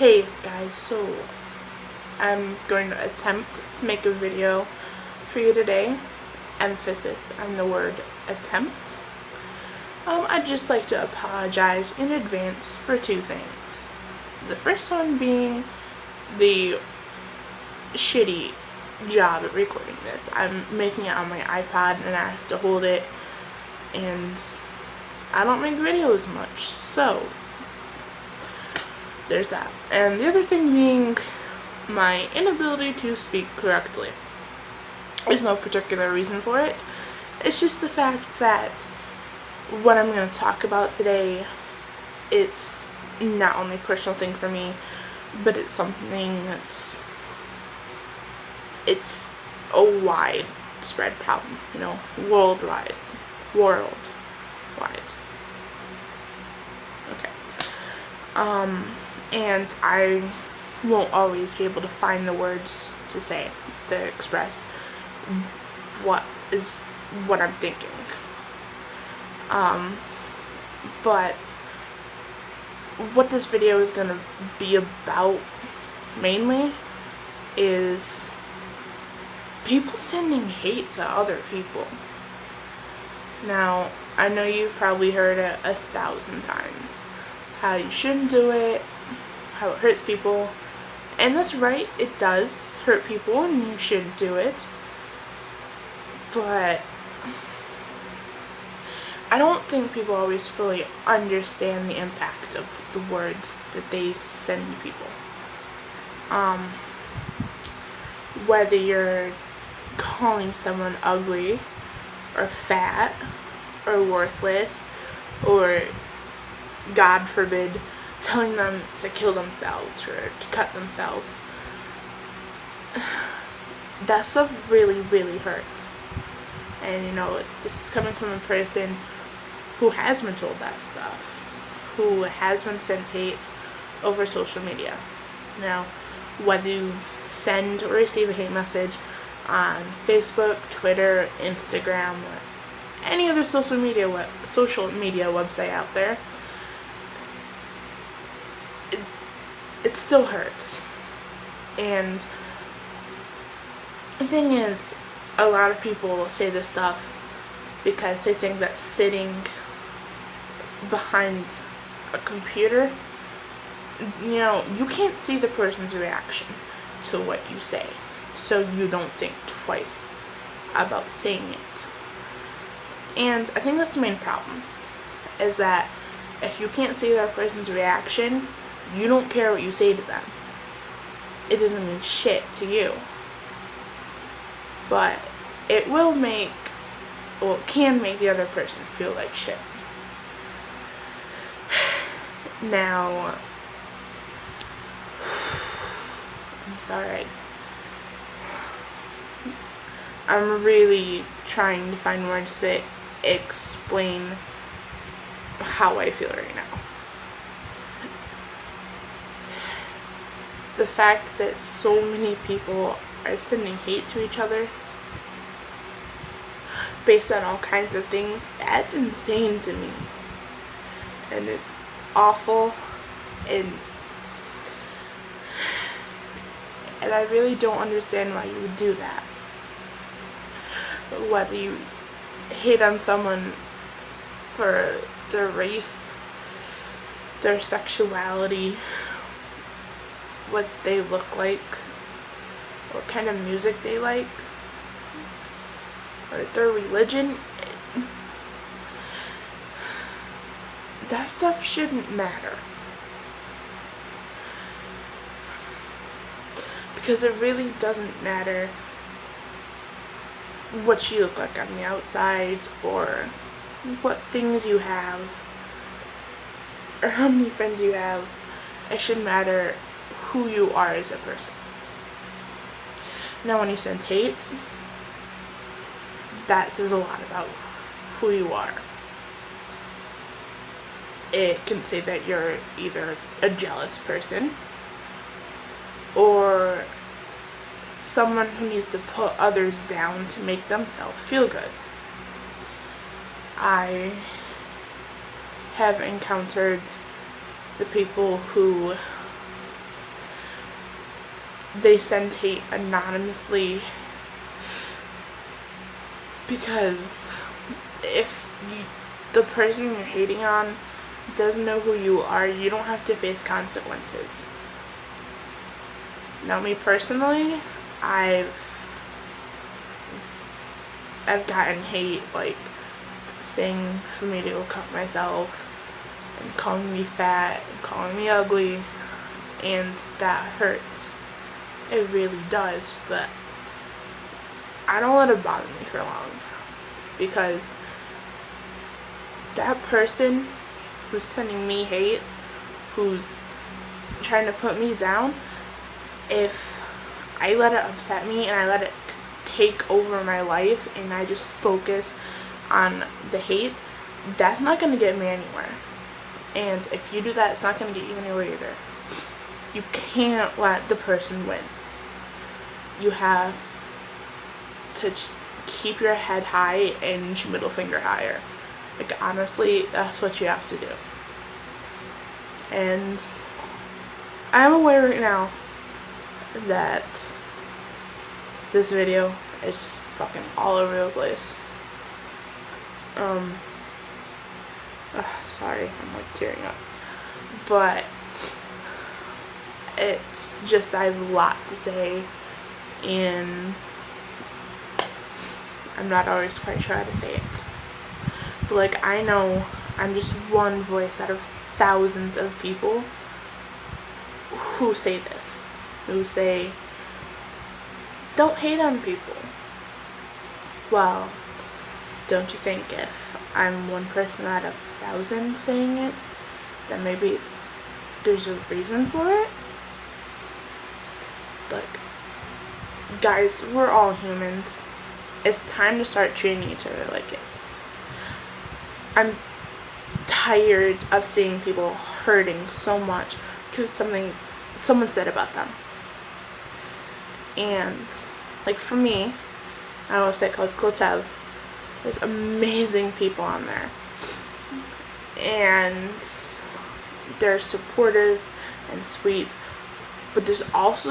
Hey guys, so I'm going to attempt to make a video for you today. Emphasis on the word attempt. I'd just like to apologize in advance for two things. The first one being the shitty job at recording this. I'm making it on my iPod and I have to hold it, and I don't make videos much, so there's that. And the other thing being my inability to speak correctly. There's no particular reason for it. It's just the fact that what I'm going to talk about today, it's not only a personal thing for me, but it's something it's a widespread problem, worldwide. Okay. And I won't always be able to find the words to say, to express what I'm thinking. But what this video is going to be about mainly is people sending hate to other people. Now, I know you've probably heard it 1,000 times. How you shouldn't do it, how it hurts people. And that's right, it does hurt people and you should do it. But I don't think people always fully understand the impact of the words that they send to people. Whether you're calling someone ugly or fat or worthless, or God forbid, telling them to kill themselves or to cut themselves, that stuff really, really hurts. And this is coming from a person who has been told that stuff, who has been sent hate over social media. Now, whether you send or receive a hate message on Facebook, Twitter, Instagram, or any other social media website out there, it still hurts. And the thing is, a lot of people say this stuff because they think that sitting behind a computer, you can't see the person's reaction to what you say, so you don't think twice about saying it. And I think that's the main problem, is that if you can't see that person's reaction, you don't care what you say to them. It doesn't mean shit to you. But it can make the other person feel like shit. Now, I'm sorry. I'm really trying to find words that explain how I feel right now. The fact that so many people are sending hate to each other based on all kinds of things, that's insane to me. And it's awful, and I really don't understand why you would do that. Whether you hate on someone for their race, their sexuality, what they look like, what kind of music they like, or their religion, that stuff shouldn't matter. Because it really doesn't matter what you look like on the outside, or what things you have, or how many friends you have. It should matter who you are as a person. Now, when you send hate, that says a lot about who you are. It can say that you're either a jealous person or someone who needs to put others down to make themselves feel good. I have encountered the people who they send hate anonymously, because if the person you're hating on doesn't know who you are, you don't have to face consequences. Now, me personally, I've gotten hate, like saying for me to go cut myself, and calling me fat, and calling me ugly, and that hurts. It really does, but I don't let it bother me for long, because that person who's sending me hate, who's trying to put me down, if I let it upset me and I let it take over my life and I just focus on the hate, that's not going to get me anywhere. And if you do that, it's not going to get you anywhere either. You can't let the person win. You have to just keep your head high and your middle finger higher. Like, honestly, that's what you have to do. And I'm aware right now that this video is fucking all over the place. Sorry, I'm like tearing up. But it's just, I have a lot to say, and I'm not always quite sure how to say it. But like, I know I'm just one voice out of thousands of people who say this, who say, don't hate on people. Well, don't you think if I'm one person out of 1,000 saying it, then maybe there's a reason for it? Look, guys, we're all humans. It's time to start treating each other like it. I'm tired of seeing people hurting so much because something someone said about them. And like, for me, I have a website called Kotev. There's amazing people on there, and they're supportive and sweet, but there's always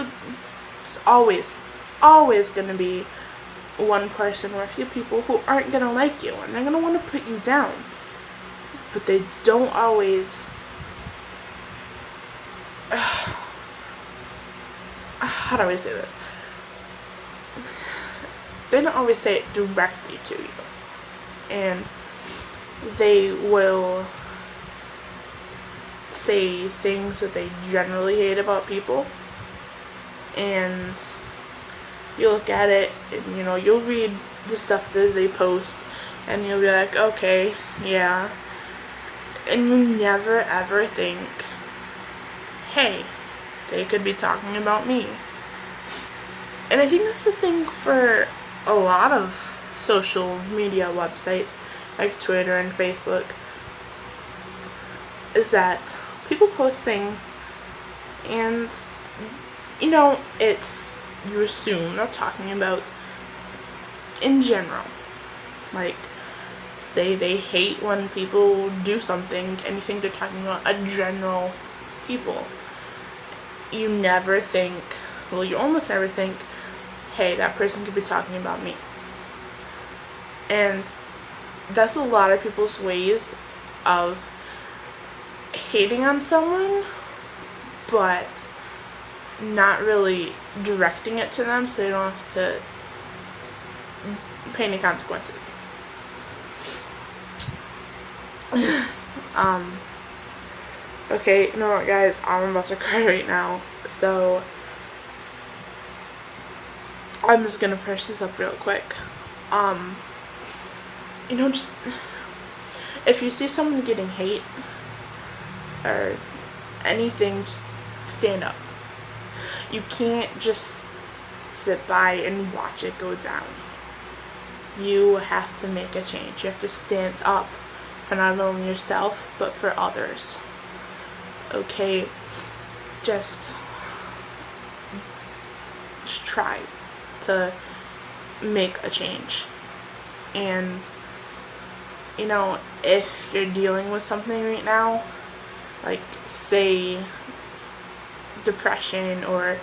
gonna be one person or a few people who aren't gonna like you, and they're gonna want to put you down, but they don't always how do I say this? They don't always say it directly to you, and they will say things that they generally hate about people, and you look at it and, you know, you'll read the stuff that they post and you'll be like, okay, yeah, and you never ever think, hey, they could be talking about me. And I think that's the thing for a lot of social media websites like Twitter and Facebook, is that people post things and, you know, you assume they're talking about in general. Like, say they hate when people do something and you think they're talking about a general people. You never think, well, you almost never think, hey, that person could be talking about me. And that's a lot of people's ways of hating on someone, but not really directing it to them, so they don't have to pay any consequences. Okay, you know what, guys, I'm about to cry right now, so I'm just gonna finish this up real quick. You know, just, if you see someone getting hate or anything, just stand up. You can't just sit by and watch it go down. You have to make a change. You have to stand up for not only yourself, but for others. Okay? Just try to make a change. And, you know, if you're dealing with something right now, like, say, depression or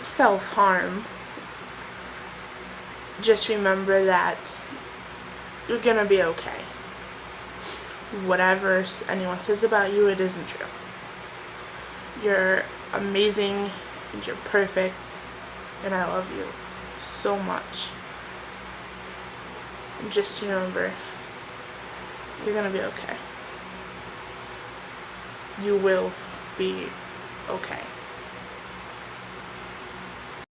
self-harm, just remember that you're gonna be okay. Whatever anyone says about you, it isn't true. You're amazing, and you're perfect, and I love you so much. And just remember, you're gonna be okay. You will be okay.